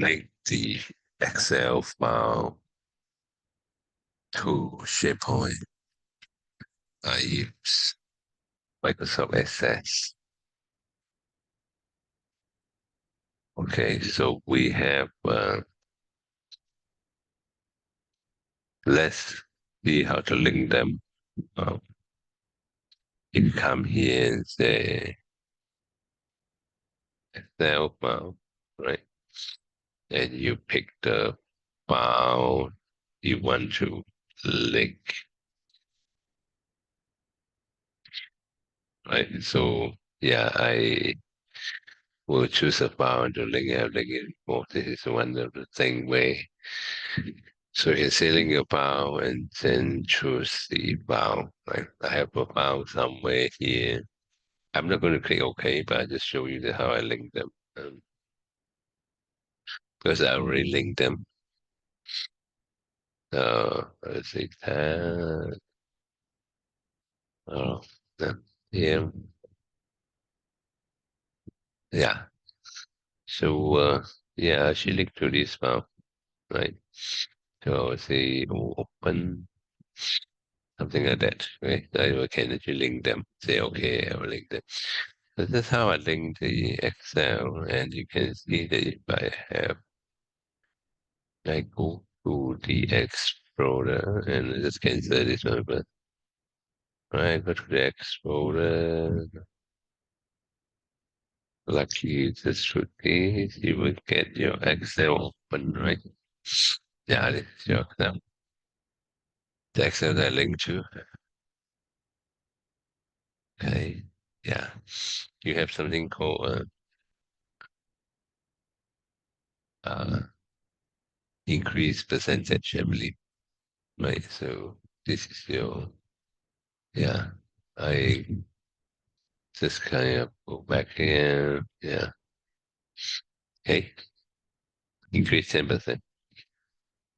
link the Excel file to SharePoint. I use Microsoft Access. Okay, so we have, let's see how to link them. You come here and say Excel file, right? And you pick the file you want to link, right? So yeah, I will choose a file to link. I'll link it before. This is one of the thing where, so you select your file and then choose the file. Right? I have a file somewhere here. I'm not going to click OK, but I just show you how I link them. Because I already linked them. Let's see that. Oh, yeah. Yeah. So, yeah, I should link to this file, right? So, say open, something like that, right? I can actually link them. Say, okay, I will link them. So that's how I link the Excel, and you can see that if I go to the Explorer, and I just cancel this one, but right, go to the Explorer. Luckily, this should be, you will get your Excel open, right? Yeah, this is your Excel. The Excel that I link to. Okay. Yeah. You have something called increase percentage, I believe. Right. So this is your, yeah. I just kind of go back here. Yeah. Okay. Increase 10%.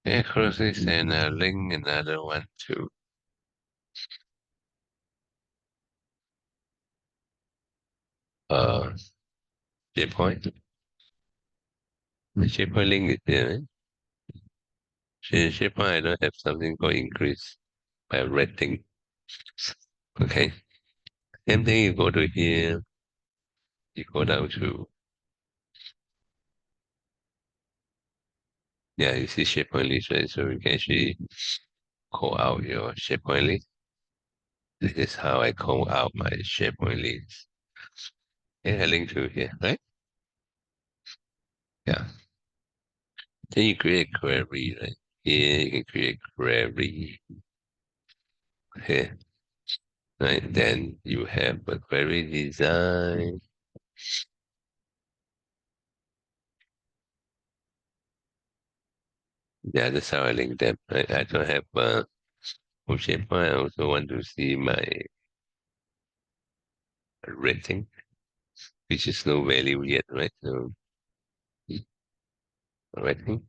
Yeah, cross this and link another one to uh SharePoint. The SharePoint link is there. Right? SharePoint, I don't have something called increase by rating. Okay. Same thing, you go to here, you go down to, yeah, you see SharePoint list, right? So you can actually call out your SharePoint list. This is how I call out my SharePoint list. And I link to here, right? Yeah. Then you create a query, right? Here you can create query here, right? Then you have a query design. Yeah, that's how I link them. I don't have from SharePoint. I also want to see my rating, which is no value yet, right? So rating.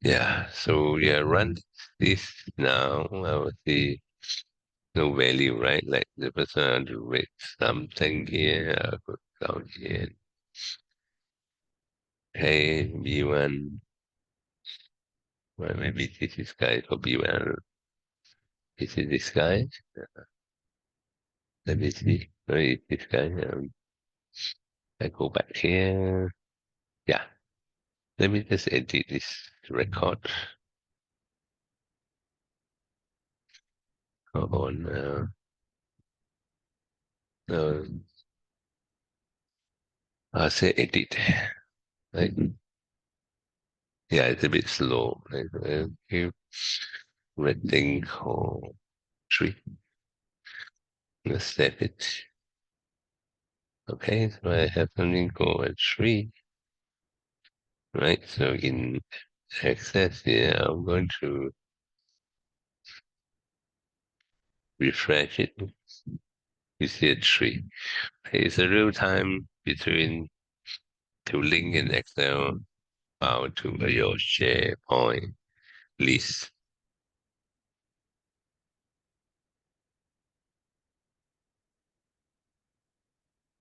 Yeah, so yeah, run this now. I will see no value, right? Like the person to rate something here, I'll put down here. Hey, B1. Well, maybe this is guy for B1. This is this guy. Let me see. Where is this guy? I go back here. Yeah. Let me just edit this record. Go on. Uh, I'll say edit. Right? Yeah, it's a bit slow. Right? Give rating for 3. Let's set it. Okay, so I have something called a 3. Right, so in Access here, I'm going to refresh it. You see a 3. Okay, it's a real time between to link an Excel file to your SharePoint list.